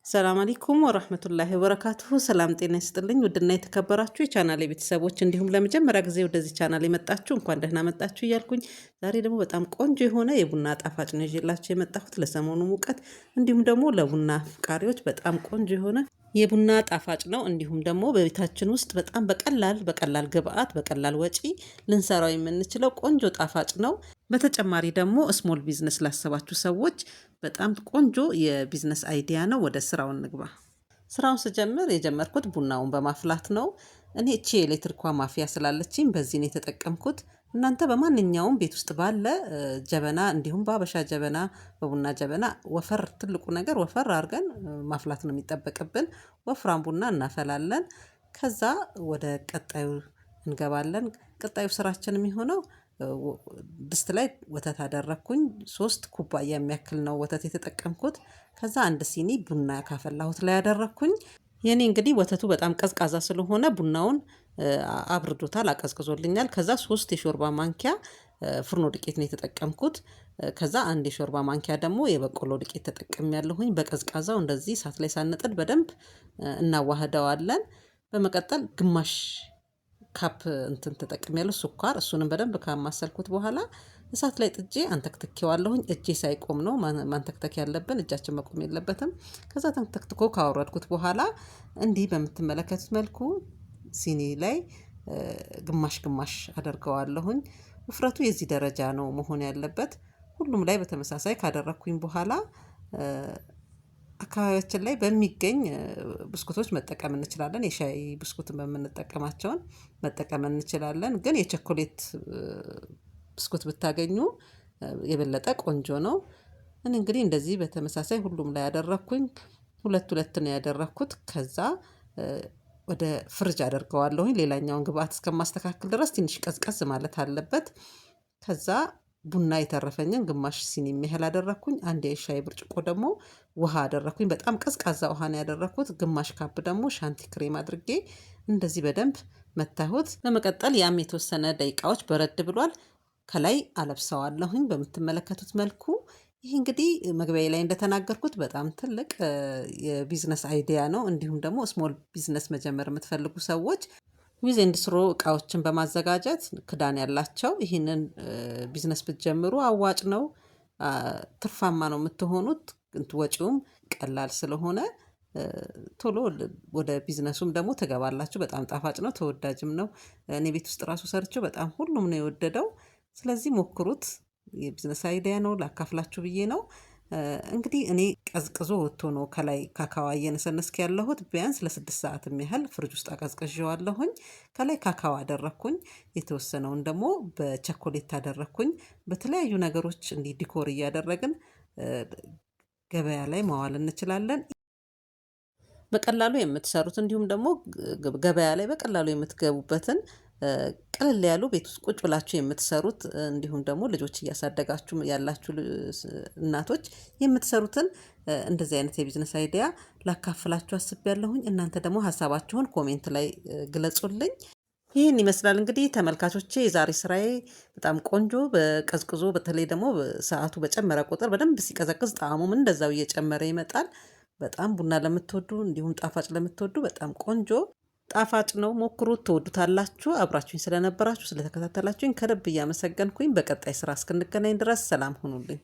ሰላም አለይኩም ወራህመቱላሂ ወበረካቱሁ። ሰላም ጤና ይስጥልኝ። ውድና የተከበራችሁ የቻናሌ ቤተሰቦች እንዲሁም ለመጀመሪያ ጊዜ ወደዚህ ቻናል የመጣችሁ እንኳን ደህና መጣችሁ እያልኩኝ ዛሬ ደግሞ በጣም ቆንጆ የሆነ የቡና ጣፋጭ ነው ይዤላችሁ የመጣሁት ለሰሞኑ ሙቀት እንዲሁም ደግሞ ለቡና አፍቃሪዎች በጣም ቆንጆ የሆነ የቡና ጣፋጭ ነው። እንዲሁም ደግሞ በቤታችን ውስጥ በጣም በቀላል ግብአት በቀላል ወጪ ልንሰራው የምንችለው ቆንጆ ጣፋጭ ነው። በተጨማሪ ደግሞ ስሞል ቢዝነስ ላሰባችሁ ሰዎች በጣም ቆንጆ የቢዝነስ አይዲያ ነው። ወደ ስራው እንግባ። ስራውን ስጀምር የጀመርኩት ቡናውን በማፍላት ነው። እኔ እቺ የኤሌክትሪኳ ማፍያ ስላለችኝ በዚህ ነው የተጠቀምኩት። እናንተ በማንኛውም ቤት ውስጥ ባለ ጀበና እንዲሁም በአበሻ ጀበና በቡና ጀበና ወፈር ትልቁ ነገር ወፈር አድርገን ማፍላት ነው የሚጠበቅብን። ወፍራም ቡና እናፈላለን። ከዛ ወደ ቀጣዩ እንገባለን። ቀጣዩ ስራችን የሚሆነው ድስት ላይ ወተት አደረኩኝ 3 ኩባያ የሚያክል ነው ወተት የተጠቀምኩት። ከዛ አንድ ሲኒ ቡና ካፈላሁት ላይ አደረኩኝ። የኔ እንግዲህ ወተቱ በጣም ቀዝቃዛ ስለሆነ ቡናውን አብርዶታል፣ አቀዝቅዞልኛል። ከዛ 3 የሾርባ ማንኪያ ፍርኖ ዱቄት ነው የተጠቀምኩት። ከዛ አንድ የሾርባ ማንኪያ ደግሞ የበቆሎ ዱቄት ተጠቅሜያለሁኝ። በቀዝቃዛው እንደዚህ እሳት ላይ ሳንጥድ በደንብ እናዋህደዋለን። በመቀጠል ግማሽ ካፕ እንትን ተጠቅሜያለሁ ስኳር። እሱንም በደንብ ካማሰልኩት በኋላ እሳት ላይ ጥጄ አንተክትኬዋለሁኝ። እጄ ሳይቆም ነው ማንተክተክ ያለብን፣ እጃችን መቆም የለበትም። ከዛ ተንተክትኮ ካወረድኩት በኋላ እንዲህ በምትመለከቱት መልኩ ሲኒ ላይ ግማሽ ግማሽ አደርገዋለሁኝ። ውፍረቱ የዚህ ደረጃ ነው መሆን ያለበት። ሁሉም ላይ በተመሳሳይ ካደረኩኝ በኋላ አካባቢያችን ላይ በሚገኝ ብስኩቶች መጠቀም እንችላለን። የሻይ ብስኩትን በምንጠቀማቸውን መጠቀም እንችላለን። ግን የቸኮሌት ብስኩት ብታገኙ የበለጠ ቆንጆ ነው። እኔ እንግዲህ እንደዚህ በተመሳሳይ ሁሉም ላይ ያደረኩኝ ሁለት ነው ያደረኩት። ከዛ ወደ ፍርጅ አደርገዋለሁኝ። ሌላኛውን ግብአት እስከማስተካከል ድረስ ትንሽ ቀዝቀዝ ማለት አለበት። ከዛ ቡና የተረፈኝን ግማሽ ሲኒ የሚያህል አደረኩኝ። አንድ የሻይ ብርጭቆ ደግሞ ውሃ አደረኩኝ። በጣም ቀዝቃዛ ውሃ ነው ያደረኩት። ግማሽ ካፕ ደግሞ ሻንቲ ክሬም አድርጌ እንደዚህ በደንብ መታሁት። በመቀጠል ያም የተወሰነ ደቂቃዎች በረድ ብሏል። ከላይ አለብሰዋለሁኝ በምትመለከቱት መልኩ። ይህ እንግዲህ መግቢያ ላይ እንደተናገርኩት በጣም ትልቅ የቢዝነስ አይዲያ ነው። እንዲሁም ደግሞ ስሞል ቢዝነስ መጀመር የምትፈልጉ ሰዎች ዊዝ ኤንድ ስሮ እቃዎችን በማዘጋጀት ክዳን ያላቸው ይህንን ቢዝነስ ብትጀምሩ አዋጭ ነው፣ ትርፋማ ነው የምትሆኑት። ወጪውም ቀላል ስለሆነ ቶሎ ወደ ቢዝነሱም ደግሞ ትገባላችሁ። በጣም ጣፋጭ ነው፣ ተወዳጅም ነው። እኔ ቤት ውስጥ ራሱ ሰርቼው በጣም ሁሉም ነው የወደደው። ስለዚህ ሞክሩት። የቢዝነስ አይዲያ ነው፣ ላካፍላችሁ ብዬ ነው። እንግዲህ እኔ ቀዝቅዞ ወጥቶ ነው ከላይ ካካዋ እየነሰነስክ ያለሁት። ቢያንስ ለ6 ሰዓት የሚያህል ፍሪጅ ውስጥ አቀዝቅዤዋለሁኝ። ከላይ ካካዋ አደረኩኝ። የተወሰነውን ደግሞ በቸኮሌት አደረኩኝ። በተለያዩ ነገሮች እንዲህ ዲኮር እያደረግን ገበያ ላይ ማዋል እንችላለን። በቀላሉ የምትሰሩት እንዲሁም ደግሞ ገበያ ላይ በቀላሉ የምትገቡበትን ቀለል ያሉ ቤት ውስጥ ቁጭ ብላችሁ የምትሰሩት እንዲሁም ደግሞ ልጆች እያሳደጋችሁ ያላችሁ እናቶች የምትሰሩትን እንደዚህ አይነት የቢዝነስ አይዲያ ላካፍላችሁ አስቤያለሁኝ። እናንተ ደግሞ ሀሳባችሁን ኮሜንት ላይ ግለጹልኝ። ይህን ይመስላል እንግዲህ ተመልካቾቼ የዛሬ ስራዬ። በጣም ቆንጆ በቀዝቅዞ በተለይ ደግሞ ሰዓቱ በጨመረ ቁጥር በደንብ ሲቀዘቅዝ ጣዕሙም እንደዛው እየጨመረ ይመጣል። በጣም ቡና ለምትወዱ እንዲሁም ጣፋጭ ለምትወዱ በጣም ቆንጆ ጣፋጭ ነው። ሞክሩት፣ ትወዱታላችሁ። አብራችሁኝ ስለነበራችሁ ስለተከታተላችሁኝ ከልብ እያመሰገንኩኝ በቀጣይ ስራ እስክንገናኝ ድረስ ሰላም ሁኑልኝ።